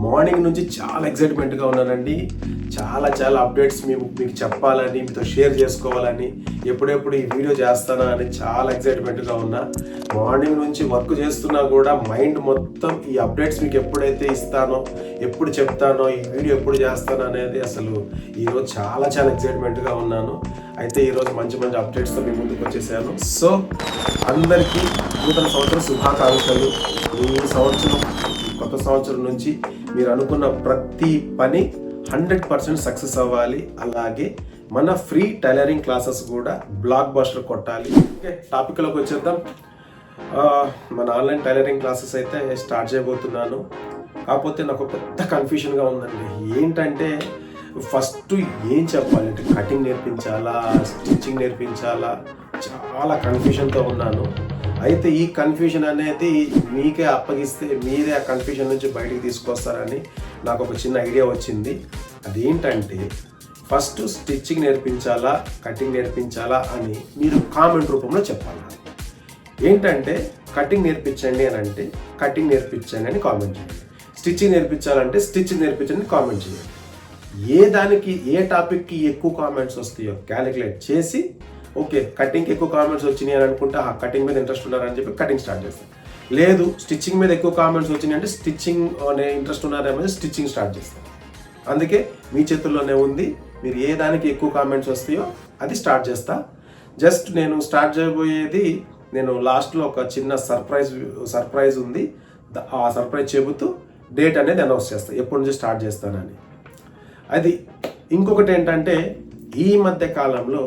Morning నుంచి చాలా ఎక్సైట్మెంట్గా ఉన్నానండి. చాలా అప్డేట్స్ మీకు చెప్పాలని, మీతో షేర్ చేసుకోవాలని, ఎప్పుడెప్పుడు ఈ వీడియో చేస్తానా అని చాలా ఎక్సైట్మెంట్గా ఉన్నా. మార్నింగ్ నుంచి వర్క్ చేస్తున్నా కూడా మైండ్ మొత్తం ఈ అప్డేట్స్ మీకు ఎప్పుడైతే ఇస్తానో, ఎప్పుడు చెప్తానో, ఈ వీడియో ఎప్పుడు చేస్తానో అనేది అసలు ఈరోజు చాలా ఎక్సైట్మెంట్గా ఉన్నాను. అయితే ఈరోజు మంచి అప్డేట్స్తో మీ ముందుకు వచ్చేసాను. సో అందరికీ నూతన సంవత్సరం శుభాకాంక్షలు. ఈ సంవత్సరం, కొత్త సంవత్సరం నుంచి మీరు అనుకున్న ప్రతి పని 100% సక్సెస్ అవ్వాలి. అలాగే మన ఫ్రీ టైలరింగ్ క్లాసెస్ కూడా బ్లాక్ బస్టర్ కొట్టాలి. ఓకే, టాపిక్లోకి వచ్చేద్దాం. మన ఆన్లైన్ టైలరింగ్ క్లాసెస్ అయితే స్టార్ట్ చేయబోతున్నాను. కాకపోతే నాకు పెద్ద కన్ఫ్యూషన్గా ఉందండి. ఏంటంటే ఫస్ట్ ఏం చెప్పాలి, అంటే కటింగ్ నేర్పించాలా, స్టిచ్చింగ్ నేర్పించాలా, చాలా కన్ఫ్యూషన్తో ఉన్నాను. అయితే ఈ కన్ఫ్యూజన్ అనేది మీకే అప్పగిస్తే మీరే ఆ కన్ఫ్యూజన్ నుంచి బయటికి తీసుకొస్తారని నాకు ఒక చిన్న ఐడియా వచ్చింది. అదేంటంటే ఫస్ట్ స్టిచ్చింగ్ నేర్పించాలా, కటింగ్ నేర్పించాలా అని మీరు కామెంట్ రూపంలో చెప్పాలి. ఏంటంటే కటింగ్ నేర్పించండి అని అంటే కటింగ్ నేర్పించండి అని కామెంట్ చేయండి. స్టిచ్చింగ్ నేర్పించాలంటే స్టిచ్చింగ్ నేర్పించండి అని కామెంట్ చేయండి. ఏ టాపిక్కి ఎక్కువ కామెంట్స్ వస్తాయో క్యాలిక్యులేట్ చేసి, ఓకే కటింగ్కి ఎక్కువ కామెంట్స్ వచ్చినాయి అని అనుకుంటే ఆ కటింగ్ మీద ఇంట్రెస్ట్ ఉన్నారని చెప్పి కటింగ్ స్టార్ట్ చేస్తాను. లేదు స్టిచ్చింగ్ మీద ఎక్కువ కామెంట్స్ వచ్చినాయి అంటే స్టిచ్చింగ్ అనే ఇంట్రెస్ట్ ఉన్నారని స్టిచ్చింగ్ స్టార్ట్ చేస్తాను. అందుకే మీ చేతుల్లోనే ఉంది. మీరు ఏ దానికి ఎక్కువ కామెంట్స్ వస్తాయో అది స్టార్ట్ చేస్తా. జస్ట్ నేను స్టార్ట్ చేయబోయేది, నేను లాస్ట్లో ఒక చిన్న సర్ప్రైజ్ ఉంది. ఆ సర్ప్రైజ్ చెబుతూ డేట్ అనేది అనౌన్స్ చేస్తాను, ఎప్పటి నుంచి స్టార్ట్ చేస్తానని. అది ఇంకొకటి ఏంటంటే ఈ మధ్య కాలంలో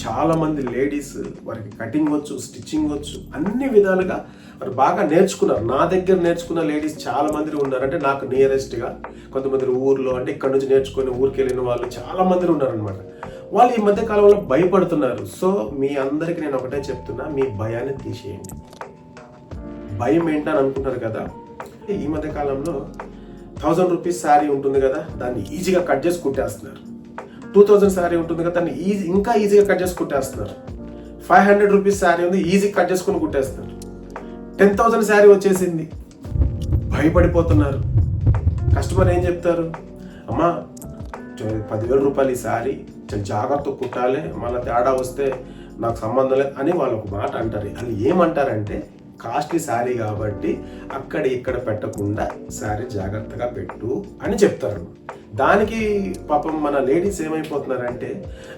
చాలామంది లేడీస్ వారికి కటింగ్ వచ్చు, స్టిచ్చింగ్ వచ్చు, అన్ని విధాలుగా వారు బాగా నేర్చుకున్నారు. నా దగ్గర నేర్చుకున్న లేడీస్ చాలామంది ఉన్నారు. అంటే నాకు నియరెస్ట్గా కొంతమంది ఊర్లో, అంటే ఇక్కడ నుంచి నేర్చుకుని ఊరికి వెళ్ళిన వాళ్ళు చాలామంది ఉన్నారనమాట. వాళ్ళు ఈ మధ్య కాలంలో భయపడుతున్నారు. సో మీ అందరికీ నేను ఒకటే చెప్తున్నా, మీ భయాన్ని తీసేయండి. భయం ఏంటని అనుకుంటారు కదా. ఈ మధ్య కాలంలో 1000 రూపీస్ శారీ ఉంటుంది కదా, దాన్ని ఈజీగా కట్ చేసి కుట్టేస్తున్నారు. 2000 శారీ ఉంటుంది కదా, దాన్ని ఇంకా ఈజీగా కట్ చేసి కుట్టేస్తున్నారు. 500 రూపీస్ శారీ ఉంది, ఈజీ కట్ చేసుకుని కుట్టేస్తున్నారు. 10,000 శారీ వచ్చేసింది, భయపడిపోతున్నారు. కస్టమర్ ఏం చెప్తారు, అమ్మా 10,000 రూపాయలు ఈ శారీ, చాలా జాగ్రత్తగా కుట్టాలి, మళ్ళీ తేడా వస్తే నాకు సంబంధం లేదు అని వాళ్ళు ఒక మాట అంటారు. అది ఏమంటారంటే కాస్ట్లీ శారీ కాబట్టి అక్కడ ఇక్కడ పెట్టకుండా శారీ జాగ్రత్తగా పెట్టు అని చెప్తారు. దానికి పాపం మన లేడీస్ ఏమైపోతున్నారంటే,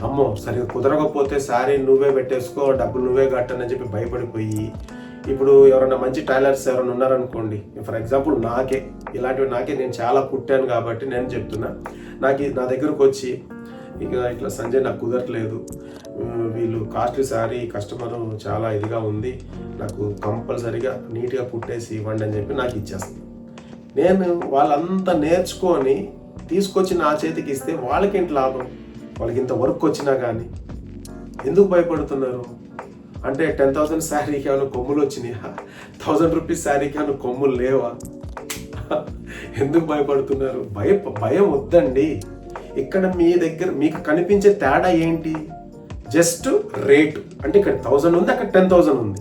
అమ్మో సరిగా కుదరకపోతే శారీ నువ్వే పెట్టేసుకో, డబ్బులు నువ్వే కట్టని చెప్పి భయపడిపోయి, ఇప్పుడు ఎవరైనా మంచి టైలర్స్ ఎవరైనా ఉన్నారనుకోండి, ఫర్ ఎగ్జాంపుల్ నాకే నేను చాలా కుట్టాను కాబట్టి నేను చెప్తున్నా, నా దగ్గరకు వచ్చి ఇట్లా సంజయ్ నాకు కుదరట్లేదు, వీళ్ళు కాస్ట్లీ శారీ కస్టమర్ చాలా ఇదిగా ఉంది, నాకు కంపల్సరీగా నీట్గా కుట్టేసి ఇవ్వండి అని చెప్పి నాకు ఇచ్చేస్తాను. నేను వాళ్ళంతా నేర్చుకొని తీసుకొచ్చి నా చేతికి ఇస్తే వాళ్ళకేంటి లాభం? వాళ్ళకి ఇంత వర్క్ వచ్చినా కానీ ఎందుకు భయపడుతున్నారు? అంటే 10,000 శారీకి ఏమైనా కొమ్ములు వచ్చినాయా? 1000 రూపీస్ శారీకి ఏమైనా కొమ్ములు లేవా? ఎందుకు భయపడుతున్నారు? భయం వద్దండి. ఇక్కడ మీ దగ్గర మీకు కనిపించే తేడా ఏంటి? Just rate. అంటే ఇక్కడ 1000 ఉంది, అక్కడ 10,000 ఉంది.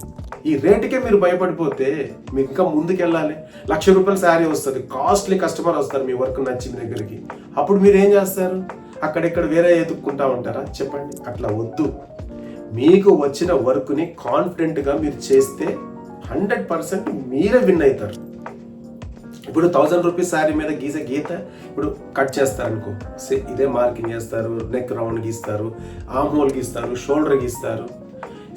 ఈ రేటుకే మీరు భయపడిపోతే మీకు ఇంకా ముందుకెళ్ళాలి. 1,00,000 రూపాయల శారీ వస్తుంది, కాస్ట్లీ కస్టమర్ వస్తారు మీ వర్క్ నచ్చి మీ దగ్గరికి. అప్పుడు మీరు ఏం చేస్తారు? అక్కడిక్కడ వేరే ఎదుక్కుంటా ఉంటారా? చెప్పండి. అట్లా వద్దు. మీకు వచ్చిన వర్క్ని కాన్ఫిడెంట్గా మీరు చేస్తే 100% మీరే విన్ అవుతారు. ఇప్పుడు 1000 రూపీస్ శారీ మీద గీత ఇప్పుడు కట్ చేస్తారనుకో, ఇదే మార్కింగ్ చేస్తారు, నెక్ రౌండ్ గీస్తారు, ఆర్మ్ హోల్ గీస్తారు, షోల్డర్ గీస్తారు.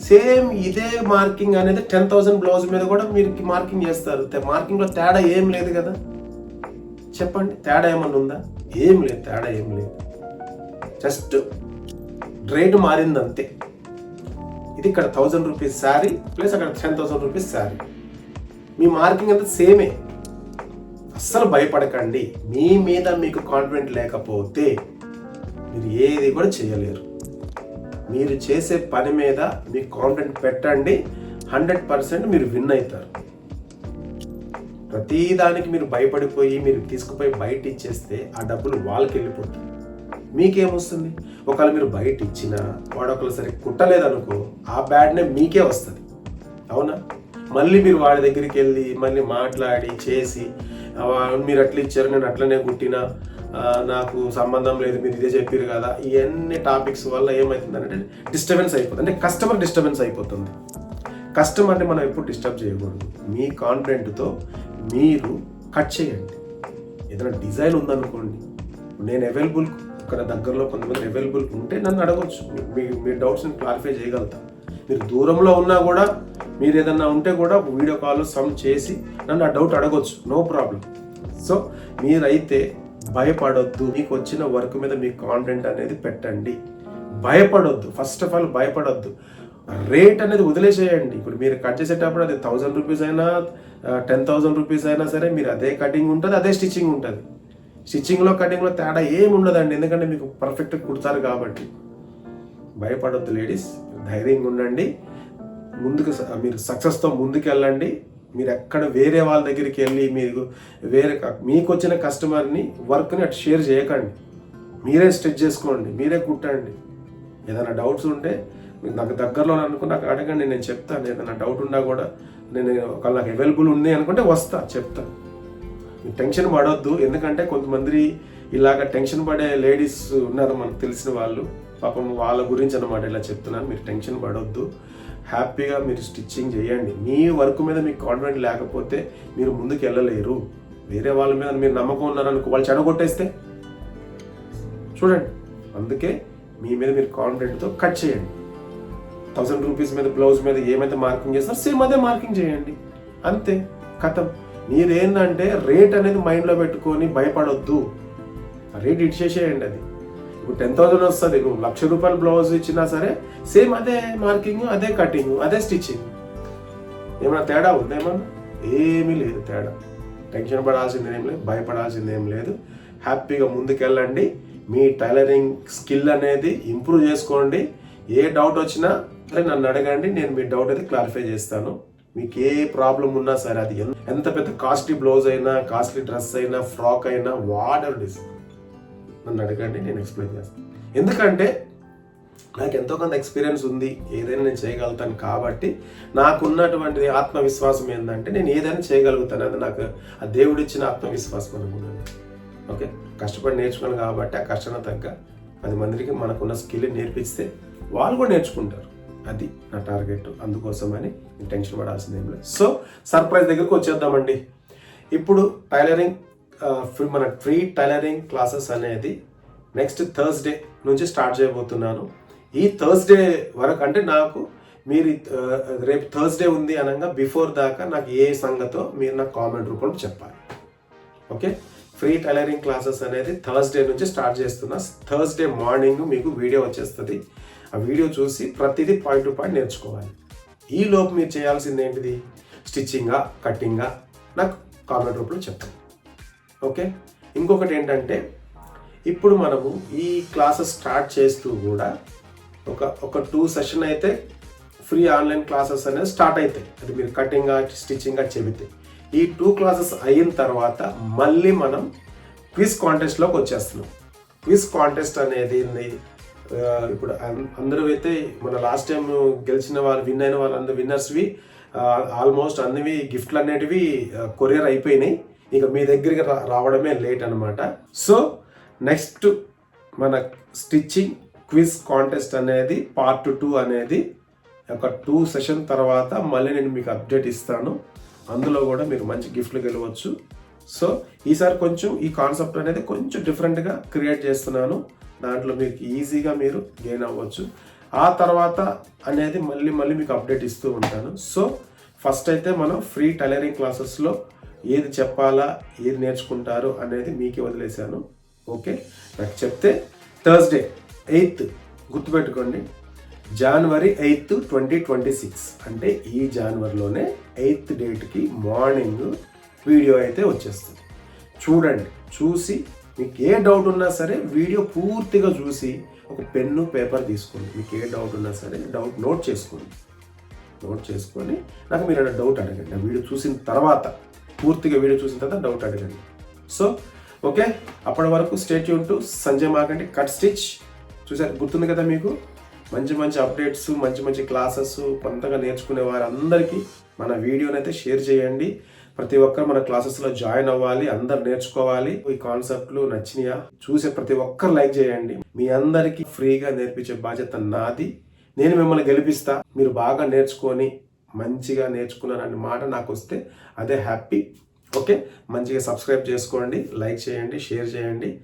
సేమ్ ఇదే మార్కింగ్ అనేది 10,000 బ్లౌజ్ మీద కూడా మీరు మార్కింగ్ చేస్తారు. మార్కింగ్లో తేడా ఏం లేదు కదా, చెప్పండి. తేడా ఏమన్నా ఉందా? ఏం లేదు, తేడా ఏం లేదు. జస్ట్ రేటు మారింది అంతే. ఇది ఇక్కడ 1000 రూపీస్ శారీ ప్లస్ అక్కడ 10,000 రూపీస్ శారీ, మీ మార్కింగ్ అంతా సేమే. అస్సలు భయపడకండి. మీ మీద మీకు కాన్ఫిడెంట్ లేకపోతే మీరు ఏది కూడా చేయలేరు. మీరు చేసే పని మీద మీకు కాన్ఫిడెంట్ పెట్టండి, 100% మీరు విన్ అవుతారు. ప్రతిదానికి మీరు భయపడిపోయి మీరు తీసుకుపోయి బయట ఇచ్చేస్తే ఆ డబ్బులు వాళ్ళకి వెళ్ళిపోతాయి. మీకేమొస్తుంది? ఒకవేళ మీరు బయట ఇచ్చినా వాడు ఒకళ్ళు సరే కుట్టలేదనుకో, ఆ బ్యాడ్ నేమ్ మీకే వస్తుంది. అవునా? మళ్ళీ మీరు వాడి దగ్గరికి వెళ్ళి మళ్ళీ మాట్లాడి చేసి మీరు అట్లా ఇచ్చారు, నేను అట్లనే కుట్టినా, నాకు సంబంధం లేదు, మీరు ఇదే చెప్పారు కదా, ఇవన్నీ టాపిక్స్ వల్ల ఏమవుతుందంటే డిస్టర్బెన్స్ అయిపోతుంది. అంటే కస్టమర్ డిస్టర్బెన్స్ అయిపోతుంది. కస్టమర్ని మనం ఎప్పుడు డిస్టర్బ్ చేయకూడదు. మీ కాన్ఫిడెంట్తో మీరు కట్ చేయండి. ఏదైనా డిజైన్ ఉందనుకోండి, నేను అవైలబుల్, ఇక్కడ దగ్గరలో కొంతమంది అవైలబుల్ ఉంటే నన్ను అడగవచ్చు. మీ డౌట్స్ని క్లారిఫై చేయగలుగుతాను. మీరు దూరంలో ఉన్నా కూడా మీరు ఏదన్నా ఉంటే కూడా వీడియో కాల్ సమ్ చేసి నన్ను ఆ డౌట్ అడగవచ్చు, నో ప్రాబ్లం. సో మీరైతే భయపడొద్దు. మీకు వచ్చిన వర్క్ మీద మీ కాన్ఫిడెంట్ అనేది పెట్టండి. భయపడొద్దు. ఫస్ట్ ఆఫ్ ఆల్ భయపడొద్దు. రేట్ అనేది వదిలేసేయండి. ఇప్పుడు మీరు కట్ చేసేటప్పుడు అది 1000 రూపీస్ అయినా 10,000 రూపీస్ అయినా సరే, మీరు అదే కటింగ్ ఉంటుంది, అదే స్టిచ్చింగ్ ఉంటుంది. స్టిచ్చింగ్లో కటింగ్లో తేడా ఏమి ఉండదండి, ఎందుకంటే మీకు పర్ఫెక్ట్గా కుడతారు కాబట్టి. భయపడొద్దు లేడీస్, ధైర్యంగా ఉండండి. ముందుకు మీరు సక్సెస్తో ముందుకు వెళ్ళండి. మీరు ఎక్కడ వేరే వాళ్ళ దగ్గరికి వెళ్ళి మీరు మీకు వచ్చిన కస్టమర్ని వర్క్ని అటు షేర్ చేయకండి. మీరే స్టిచ్ చేసుకోండి, మీరే కుట్టండి. ఏదైనా డౌట్స్ ఉంటే మీరు నాకు దగ్గరలో అనుకుని నాకు అడగండి, నేను చెప్తాను. ఏదైనా డౌట్ ఉన్నా కూడా నేను ఒకవేళ నాకు అవైలబుల్ ఉంది అనుకుంటే వస్తా, చెప్తాను. మీరు టెన్షన్ పడొద్దు. ఎందుకంటే కొంతమంది ఇలాగ టెన్షన్ పడే లేడీస్ ఉన్నారు మనకు తెలిసిన వాళ్ళు, పాపం వాళ్ళ గురించి అన్నమాట ఇలా చెప్తున్నాను. మీరు టెన్షన్ పడొద్దు, హ్యాపీగా మీరు స్టిచ్చింగ్ చేయండి. మీ వర్క్ మీద మీకు కాన్ఫిడెంట్ లేకపోతే మీరు ముందుకు వెళ్ళలేరు. వేరే వాళ్ళ మీద మీరు నమ్మకం ఉన్నారనుకో, వాళ్ళు చెడగొట్టేస్తే చూడండి. అందుకే మీ మీద మీరు కాన్ఫిడెంట్తో కట్ చేయండి. 1000 రూపీస్ మీద బ్లౌజ్ మీద ఏమైతే మార్కింగ్ చేస్తారో సేమ్ అదే మార్కింగ్ చేయండి, అంతే, కథం. మీరేంటంటే రేట్ అనేది మైండ్లో పెట్టుకొని భయపడొద్దు. రేట్ ఇచ్చేసేయండి. అది ఇప్పుడు 10,000 వస్తుంది, నువ్వు 1,00,000 రూపాయల బ్లౌజ్ ఇచ్చినా సరే సేమ్ అదే మార్కింగ్, అదే కటింగ్, అదే స్టిచ్చింగ్. ఏమైనా తేడా ఉందేమన్నా? ఏమీ లేదు తేడా. టెన్షన్ పడాల్సింది ఏం లేదు, భయపడాల్సింది ఏం లేదు. హ్యాపీగా ముందుకెళ్ళండి. మీ టైలరింగ్ స్కిల్ అనేది ఇంప్రూవ్ చేసుకోండి. ఏ డౌట్ వచ్చినా సరే నన్ను అడగండి, నేను మీ డౌట్ అయితే క్లారిఫై చేస్తాను. మీకు ఏ ప్రాబ్లం ఉన్నా సరే, అది ఎంత పెద్ద కాస్ట్లీ బ్లౌజ్ అయినా, కాస్ట్లీ డ్రెస్ అయినా, ఫ్రాక్ అయినా, వాట్ ఎవర్ ఇట్ ఇస్, నన్ను అడగండి, నేను ఎక్స్ప్లెయిన్ చేస్తాను. ఎందుకంటే నాకు ఎంతో కొంత ఎక్స్పీరియన్స్ ఉంది, ఏదైనా నేను చేయగలుగుతాను. కాబట్టి నాకున్నటువంటి ఆత్మవిశ్వాసం ఏంటంటే నేను ఏదైనా చేయగలుగుతాను. అది నాకు ఆ దేవుడిచ్చిన ఆత్మవిశ్వాసం అనుకున్నాను. ఓకే, కష్టపడి నేర్చుకున్నాను కాబట్టి ఆ కష్టానికి తగ్గ 10 మందికి మనకున్న స్కిల్ నేర్పిస్తే వాళ్ళు కూడా నేర్చుకుంటారు. అది నా టార్గెట్. అందుకోసమని టెన్షన్ పడాల్సింది ఏం లేదు. సో సర్ప్రైజ్ దగ్గరకు వచ్చేద్దామండి. ఇప్పుడు టైలరింగ్ మన ఫ్రీ టైలరింగ్ క్లాసెస్ అనేది నెక్స్ట్ థర్స్డే నుంచి స్టార్ట్ చేయబోతున్నాను. ఈ థర్స్డే వరకు అంటే నాకు మీరు రేపు థర్స్డే ఉంది అనగా బిఫోర్ దాకా నాకు ఏ సంగతో మీరు నాకు కామెంట్ రూపంలో చెప్పాలి. ఓకే, ఫ్రీ టైలరింగ్ క్లాసెస్ అనేది థర్స్డే నుంచి స్టార్ట్ చేస్తున్నా. థర్స్డే మార్నింగ్ మీకు వీడియో వచ్చేస్తుంది. ఆ వీడియో చూసి ప్రతిదీ పాయింట్ టు పాయింట్ నేర్చుకోవాలి. ఈ లోపు మీరు చేయాల్సింది ఏంటిది? స్టిచ్చింగా, కట్టింగా నాకు కామెంట్ రూపంలో చెప్పండి. ఓకే, ఇంకొకటి ఏంటంటే ఇప్పుడు మనము ఈ క్లాసెస్ స్టార్ట్ చేస్తూ కూడా ఒక 2 సెషన్ అయితే ఫ్రీ ఆన్లైన్ క్లాసెస్ అనేది స్టార్ట్ అవుతాయి. అది మీరు కటింగ్గా, స్టిచ్చింగ్గా చెబితే. ఈ 2 క్లాసెస్ అయిన తర్వాత మళ్ళీ మనం క్విజ్ కాంటెస్ట్లోకి వచ్చేస్తున్నాం. క్విజ్ కాంటెస్ట్ అనేది ఇప్పుడు అందరూ అయితే మన లాస్ట్ టైం గెలిచిన వాళ్ళు, విన్ అయిన వాళ్ళందరూ విన్నర్స్వి ఆల్మోస్ట్ అన్నివి గిఫ్ట్లు అనేటివి కొరియర్ అయిపోయినాయి. ఇక మీ దగ్గరికి రావడమే లేట్ అనమాట. సో నెక్స్ట్ మన స్టిచ్చింగ్ క్విజ్ కాంటెస్ట్ అనేది పార్ట్ 2 అనేది ఒక 2 సెషన్ తర్వాత మళ్ళీ నేను మీకు అప్డేట్ ఇస్తాను. అందులో కూడా మీరు మంచి గిఫ్ట్లు గెలవచ్చు. సో ఈసారి కొంచెం ఈ కాన్సెప్ట్ అనేది కొంచెం డిఫరెంట్గా క్రియేట్ చేస్తున్నాను. దాంట్లో మీకు ఈజీగా మీరు గెయిన్ అవ్వచ్చు. ఆ తర్వాత అనేది మళ్ళీ మీకు అప్డేట్ ఇస్తూ ఉంటాను. సో ఫస్ట్ అయితే మనం ఫ్రీ టైలరింగ్ క్లాసెస్లో ఏది చెప్పాలా, ఏది నేర్చుకుంటారు అనేది మీకే వదిలేశాను. ఓకే, నాకు చెప్తే థర్స్డే 8th గుర్తుపెట్టుకోండి, January 8th 2026 అంటే ఈ జనవరిలోనే 8th డేట్కి మార్నింగ్ వీడియో అయితే వచ్చేస్తుంది. చూడండి, చూసి మీకు ఏ డౌట్ ఉన్నా సరే వీడియో పూర్తిగా చూసి ఒక పెన్ను పేపర్ తీసుకోండి. మీకు ఏ డౌట్ ఉన్నా సరే డౌట్ నోట్ చేసుకొని నాకు మీరు డౌట్ అడగండి. వీడియో చూసిన తర్వాత, పూర్తిగా వీడియో చూసిన తర్వాత డౌట్ అడగండి. సో ఓకే, అప్పటి వరకు stay tune to Sanjay Markanti cut stitch. చూసారు, గుర్తుంది కదా మీకు? మంచి అప్డేట్స్, మంచి క్లాసెస్ కొంతగా నేర్చుకునే వారందరికీ మన వీడియోని అయితే షేర్ చేయండి. ప్రతి ఒక్కరు మన క్లాసెస్లో జాయిన్ అవ్వాలి, అందరు నేర్చుకోవాలి. ఈ కాన్సెప్ట్లు నచ్చినాయా? చూసే ప్రతి ఒక్కరు లైక్ చేయండి. మీ అందరికీ ఫ్రీగా నేర్పించే బాధ్యత నాది. నేను మిమ్మల్ని గెలిపిస్తా. మీరు బాగా నేర్చుకొని మంచిగా నేర్చుకున్నారనే మాట నాకు వస్తే అదే హ్యాపీ. ఓకే, మంచిగా సబ్స్క్రైబ్ చేసుకోండి, లైక్ చేయండి, షేర్ చేయండి.